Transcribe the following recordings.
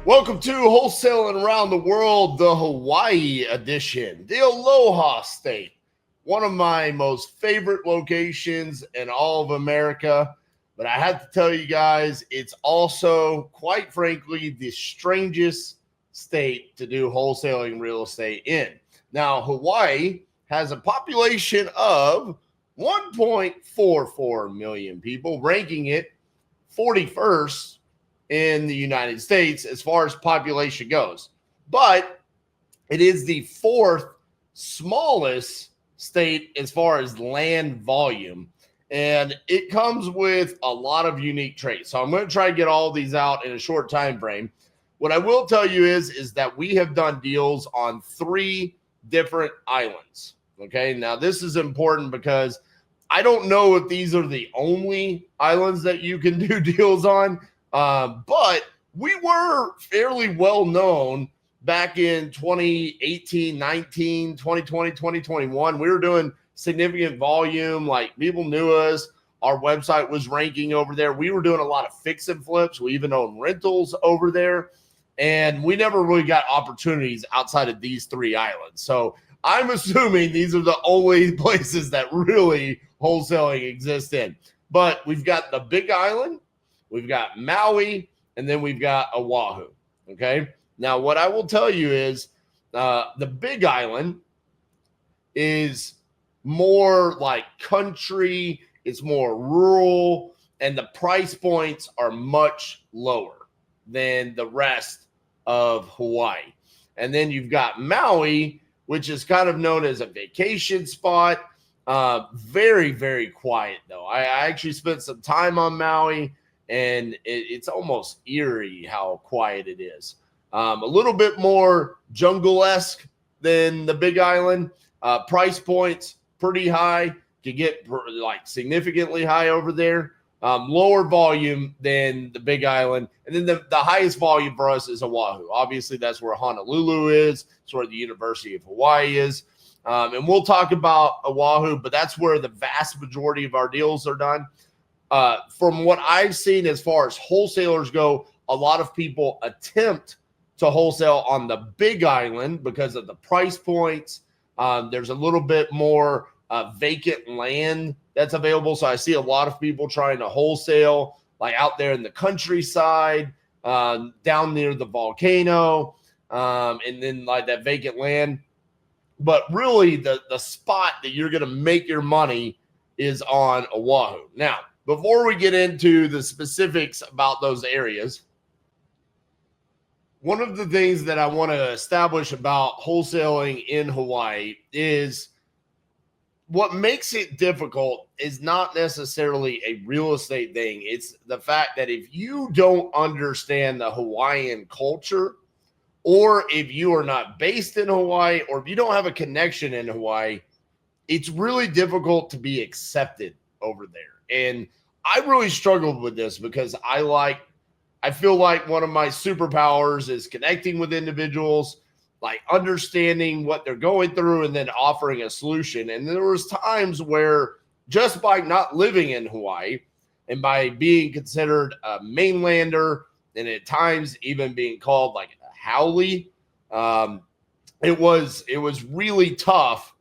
Welcome to Wholesaling Around the World, the Hawaii edition, the Aloha State, one of my most favorite locations in all of America. But I have to tell you guys, it's also, quite frankly, the strangest state to do wholesaling real estate in. Now, Hawaii has a population of 1.44 million people, ranking it 41st in the United States as far as population goes. But it is the fourth smallest state as far as land volume. And it comes with a lot of unique traits. So I'm going to try to get all these out in a short time frame. What I will tell you is that we have done deals on 3 different islands. Okay. Now this is important because I don't know if these are the only islands that you can do deals on. But we were fairly well known back in 2018, 19, 2020, 2021. We were doing significant volume. Like, people knew us. Our website was ranking over there. We were doing a lot of fix and flips. We even owned rentals over there. And we never really got opportunities outside of these 3 islands. So I'm assuming these are the only places that really wholesaling exists in. But we've got the Big Island, we've got Maui, and then we've got Oahu. Okay. Now, what I will tell you is the Big Island is more like country, it's more rural, and the price points are much lower than the rest of Hawaii. And then you've got Maui, which is kind of known as a vacation spot. Very, very quiet, though. I actually spent some time on Maui, and it's almost eerie how quiet it is. A little bit more jungle-esque than the Big Island. Price points pretty high. Could get like significantly high over there. Lower volume than the Big Island. And then the highest volume for us is Oahu. Obviously, that's where Honolulu is. It's where the University of Hawaii is. And we'll talk about Oahu, but that's where the vast majority of our deals are done. From what I've seen as far as wholesalers go, a lot of people attempt to wholesale on the Big Island because of the price points. There's a little bit more vacant land that's available. So I see a lot of people trying to wholesale like out there in the countryside, down near the volcano, and then like that vacant land. But really the spot that you're going to make your money is on Oahu. Now, before we get into the specifics about those areas, one of the things that I want to establish about wholesaling in Hawaii is what makes it difficult is not necessarily a real estate thing. It's the fact that if you don't understand the Hawaiian culture, or if you are not based in Hawaii, or if you don't have a connection in Hawaii, it's really difficult to be accepted over there. And I really struggled with this because I feel like one of my superpowers is connecting with individuals, like understanding what they're going through and then offering a solution. And there was times where just by not living in Hawaii and by being considered a mainlander, and at times even being called like a haole, it was really tough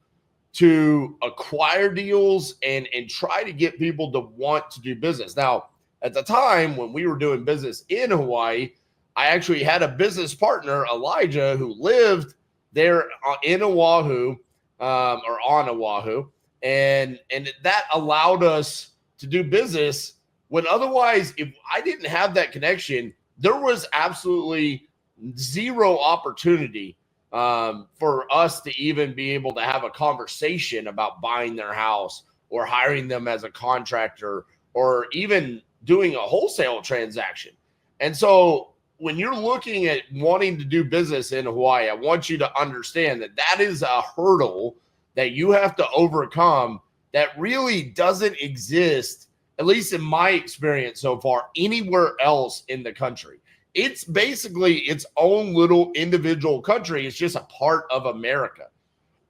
to acquire deals and try to get people to want to do business. Now, at the time when we were doing business in Hawaii, I actually had a business partner, Elijah, who lived there in Oahu, or on Oahu. And that allowed us to do business when otherwise, if I didn't have that connection, there was absolutely zero opportunity for us to even be able to have a conversation about buying their house or hiring them as a contractor or even doing a wholesale transaction. And so when you're looking at wanting to do business in Hawaii, I want you to understand that that is a hurdle that you have to overcome that really doesn't exist, at least in my experience so far, anywhere else in the country. It's basically its own little individual country. It's just a part of America.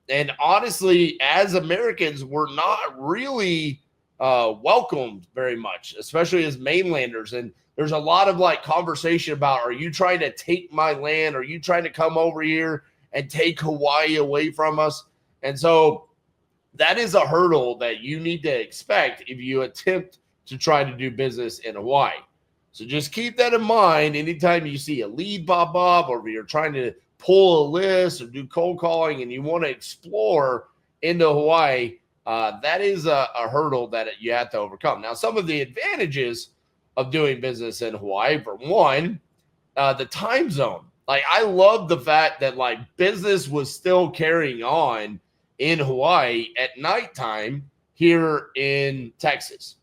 And honestly, as Americans, we're not really welcomed very much, especially as mainlanders. And there's a lot of like conversation about, are you trying to take my land? Are you trying to come over here and take Hawaii away from us? And so that is a hurdle that you need to expect if you attempt to try to do business in Hawaii. So just keep that in mind anytime you see a lead pop up, or if you're trying to pull a list or do cold calling and you want to explore into Hawaii. That is a hurdle that you have to overcome. Now, some of the advantages of doing business in Hawaii, for one, the time zone. Like, I love the fact that like business was still carrying on in Hawaii at nighttime here in Texas,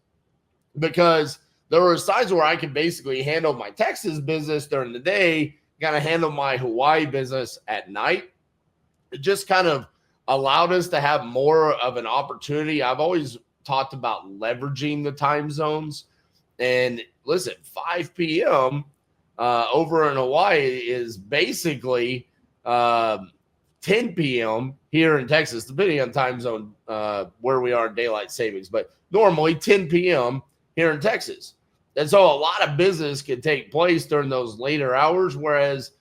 because there were times where I could basically handle my Texas business during the day, kind of handle my Hawaii business at night. It just kind of allowed us to have more of an opportunity. I've always talked about leveraging the time zones. And listen, 5 p.m. Over in Hawaii is basically 10 p.m. here in Texas, depending on time zone where we are in daylight savings. But normally 10 p.m. here in Texas. And so a lot of business can take place during those later hours, whereas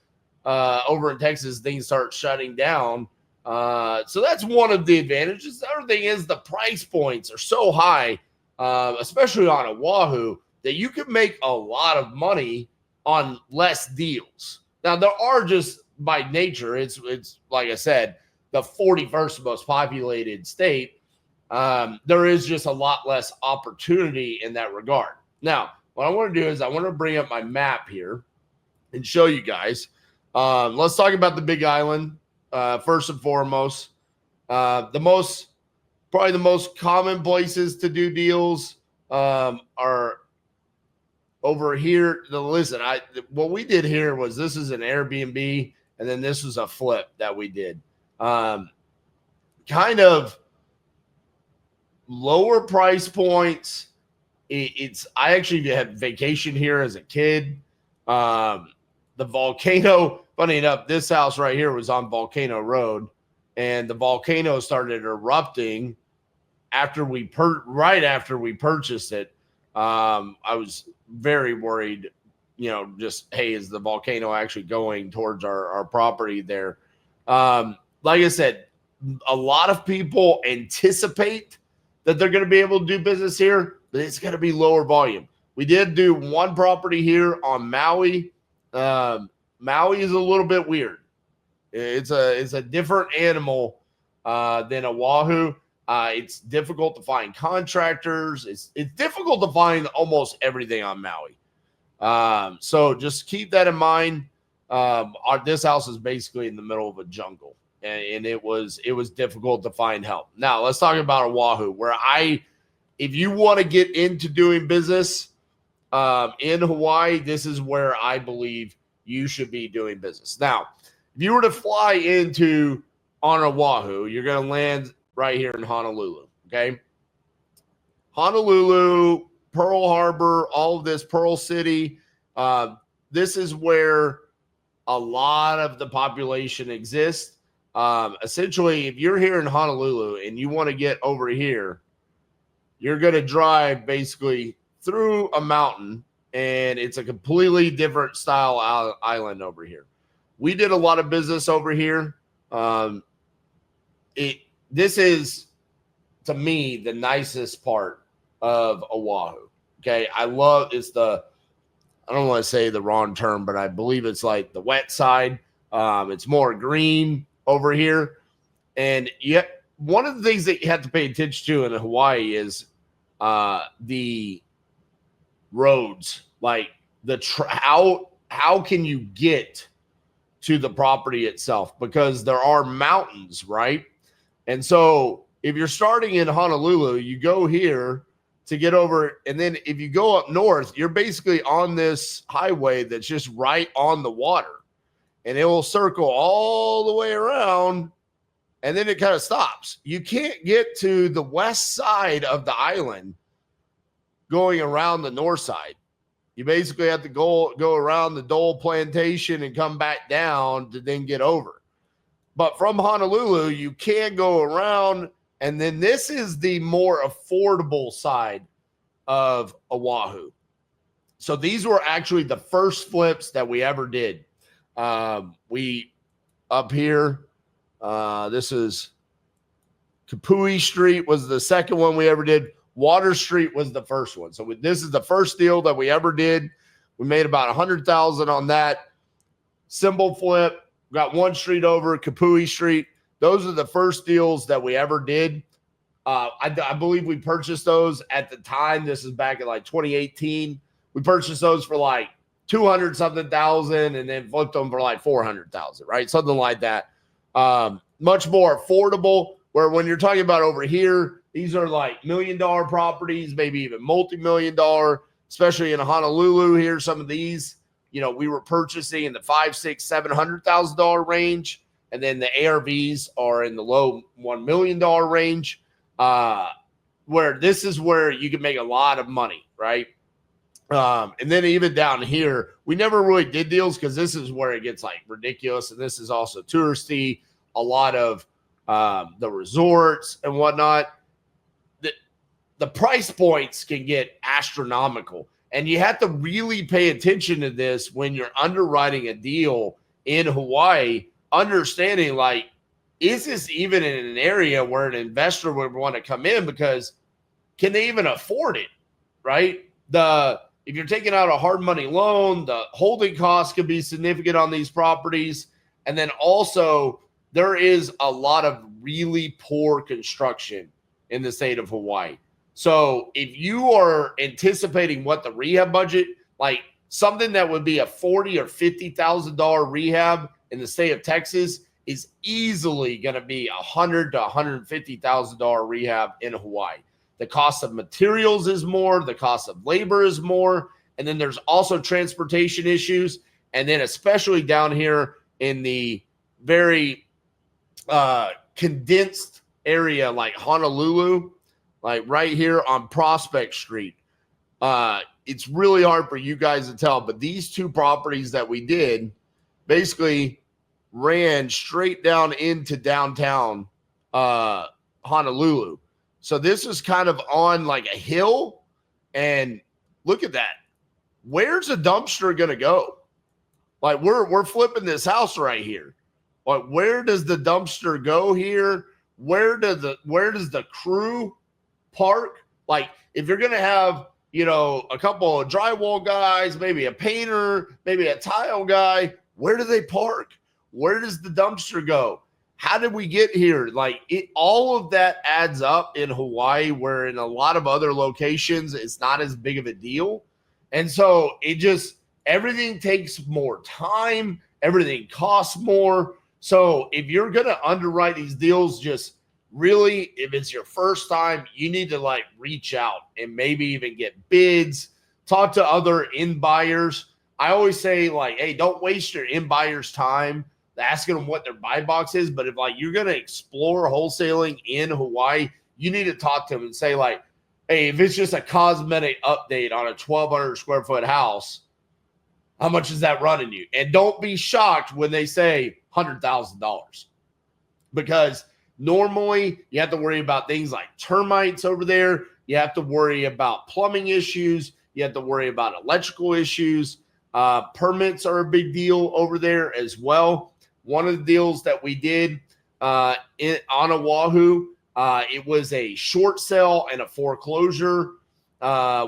over in Texas, things start shutting down. So that's one of the advantages. The other thing is the price points are so high, especially on Oahu, that you can make a lot of money on less deals. Now, there are just by nature, it's like I said, the 41st most populated state. There is just a lot less opportunity in that regard. Now, what I want to do is I want to bring up my map here and show you guys. Let's talk about the Big Island. First and foremost, probably the most common places to do deals are over here. Listen, what we did here was, this is an Airbnb, and then this was a flip that we did. Kind of lower price points. I actually had vacation here as a kid. The volcano. Funny enough, this house right here was on Volcano Road, and the volcano started erupting right after we purchased it. I was very worried, just, hey, is the volcano actually going towards our property there? Like I said, a lot of people anticipate that they're going to be able to do business here, but it's going to be lower volume. We did do one property here on Maui. Maui is a little bit weird. It's a different animal than Oahu. It's difficult to find contractors. It's difficult to find almost everything on Maui. So just keep that in mind. This house is basically in the middle of a jungle, and it was difficult to find help. Now let's talk about Oahu, where if you want to get into doing business in Hawaii, this is where I believe you should be doing business. Now, if you were to fly on Oahu, you're going to land right here in Honolulu, okay? Honolulu, Pearl Harbor, all of this, Pearl City, this is where a lot of the population exists. Essentially, if you're here in Honolulu and you want to get over here, you're going to drive basically through a mountain, and it's a completely different style island over here. We did a lot of business over here. This is, to me, the nicest part of Oahu. Okay, I don't want to say the wrong term, but I believe it's like the wet side. It's more green over here. And yet, one of the things that you have to pay attention to in Hawaii is the roads. Like how can you get to the property itself? Because there are mountains, right? And so if you're starting in Honolulu, you go here to get over, and then if you go up north, you're basically on this highway that's just right on the water, and it will circle all the way around, and then it kind of stops. You can't get to the west side of the island going around the north side. You basically have to go around the Dole Plantation and come back down to then get over. But from Honolulu, you can go around And then this is the more affordable side of Oahu. So these were actually the first flips that we ever did. We up here, this is Kapui Street was the second one we ever did. Water Street was the first one. So this is the first deal that we ever did. We made about 100,000 on that. Symbol flip, got one street over, Kapui Street. Those are the first deals that we ever did. I believe we purchased those at the time. This is back in like 2018. We purchased those for like 200 something thousand and then flipped them for like 400,000, right? Something like that. Much more affordable, where when you're talking about over here, these are like $1 million properties, maybe even multi-million dollar, especially in Honolulu here. Some of these, we were purchasing in the $500,000, $600,000, $700,000 range. And then the ARVs are in the low $1 million range, where this is where you can make a lot of money, right? And then even down here, we never really did deals because this is where it gets like ridiculous. And this is also touristy, a lot of the resorts and whatnot. The price points can get astronomical. And you have to really pay attention to this when you're underwriting a deal in Hawaii, understanding like, is this even in an area where an investor would want to come in? Because can they even afford it, right? If you're taking out a hard money loan, the holding costs could be significant on these properties. And then also there is a lot of really poor construction in the state of Hawaii. So if you are anticipating what the rehab budget, like something that would be a $40,000 or $50,000 rehab in the state of Texas is easily going to be $100,000 to $150,000 rehab in Hawaii. The cost of materials is more, the cost of labor is more, and then there's also transportation issues. And then especially down here in the very condensed area like Honolulu, like right here on Prospect Street. It's really hard for you guys to tell, but these two properties that we did basically ran straight down into downtown Honolulu. So this is kind of on like a hill, and look at that. Where's a dumpster going to go? Like we're flipping this house right here. Like where does the dumpster go here? Where does the crew park? Like if you're going to have, a couple of drywall guys, maybe a painter, maybe a tile guy, where do they park? Where does the dumpster go? How did we get here? Like all of that adds up in Hawaii, where in a lot of other locations, it's not as big of a deal. And so everything takes more time. Everything costs more. So if you're going to underwrite these deals, just really, if it's your first time, you need to like reach out and maybe even get bids, talk to other in buyers. I always say like, hey, don't waste your in buyers' time asking them what their buy box is. But if like you're going to explore wholesaling in Hawaii, you need to talk to them and say like, hey, if it's just a cosmetic update on a 1,200 square foot house, how much is that running you? And don't be shocked when they say $100,000, because normally you have to worry about things like termites over there. You have to worry about plumbing issues. You have to worry about electrical issues. Permits are a big deal over there as well. One of the deals that we did on Oahu, it was a short sale and a foreclosure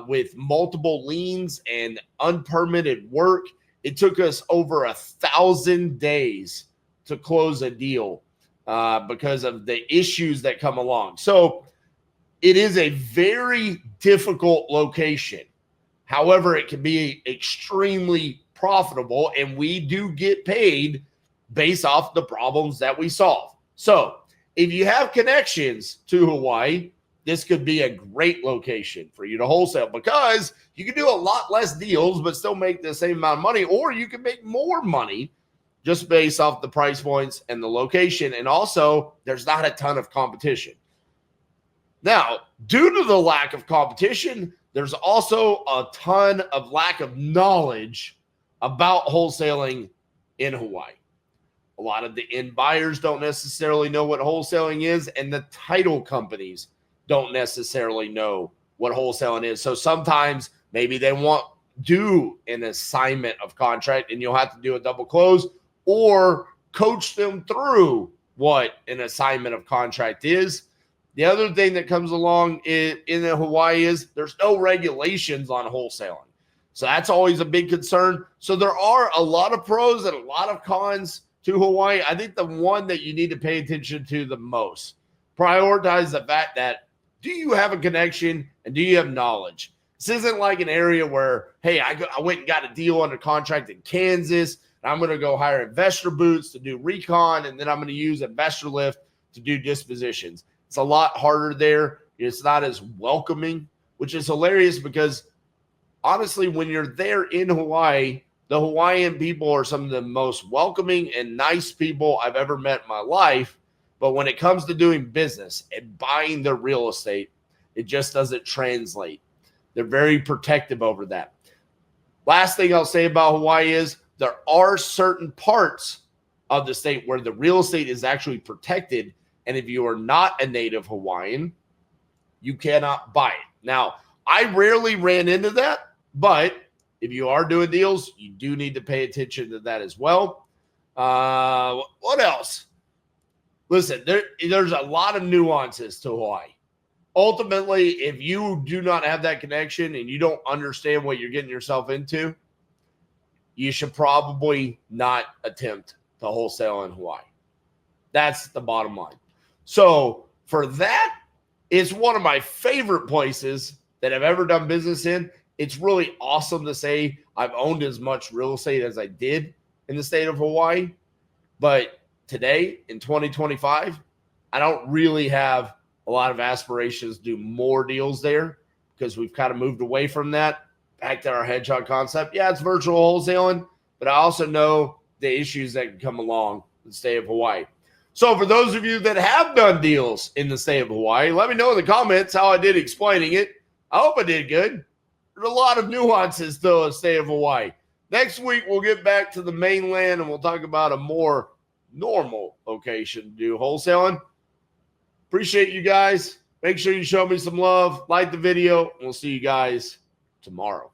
with multiple liens and unpermitted work. It took us over 1,000 days to close a deal because of the issues that come along. So it is a very difficult location. However, it can be extremely profitable, and we do get paid based off the problems that we solve. So if you have connections to Hawaii, this could be a great location for you to wholesale, because you can do a lot less deals but still make the same amount of money, or you can make more money just based off the price points and the location. And also, there's not a ton of competition. Now, due to the lack of competition, there's also a ton of lack of knowledge about wholesaling in Hawaii. A lot of the end buyers don't necessarily know what wholesaling is, and the title companies don't necessarily know what wholesaling is. So sometimes maybe they want do an assignment of contract and you'll have to do a double close or coach them through what an assignment of contract is. The other thing that comes along in Hawaii is there's no regulations on wholesaling. So that's always a big concern. So there are a lot of pros and a lot of cons to Hawaii. I think the one that you need to pay attention to the most, prioritize the fact that do you have a connection and do you have knowledge? This isn't like an area where, hey, I went and got a deal under contract in Kansas, and I'm going to go hire investor boots to do recon, and then I'm going to use investor lift to do dispositions. It's a lot harder there. It's not as welcoming, which is hilarious because, honestly, when you're there in Hawaii, the Hawaiian people are some of the most welcoming and nice people I've ever met in my life. But when it comes to doing business and buying their real estate, it just doesn't translate. They're very protective over that. Last thing I'll say about Hawaii is there are certain parts of the state where the real estate is actually protected. And if you are not a native Hawaiian, you cannot buy it. Now, I rarely ran into that, but if you are doing deals, you do need to pay attention to that as well. What else? Listen, there's a lot of nuances to Hawaii. Ultimately, if you do not have that connection and you don't understand what you're getting yourself into, you should probably not attempt to wholesale in Hawaii. That's the bottom line. So for that, it's one of my favorite places that I've ever done business in. It's really awesome to say I've owned as much real estate as I did in the state of Hawaii. But today, in 2025, I don't really have a lot of aspirations to do more deals there because we've kind of moved away from that. Back to our hedgehog concept. Yeah, it's virtual wholesaling, but I also know the issues that can come along in the state of Hawaii. So for those of you that have done deals in the state of Hawaii, let me know in the comments how I did explaining it. I hope I did good. There's a lot of nuances to the state of Hawaii. Next week, we'll get back to the mainland and we'll talk about a more normal location to do wholesaling. Appreciate you guys. Make sure you show me some love. Like the video. And we'll see you guys tomorrow.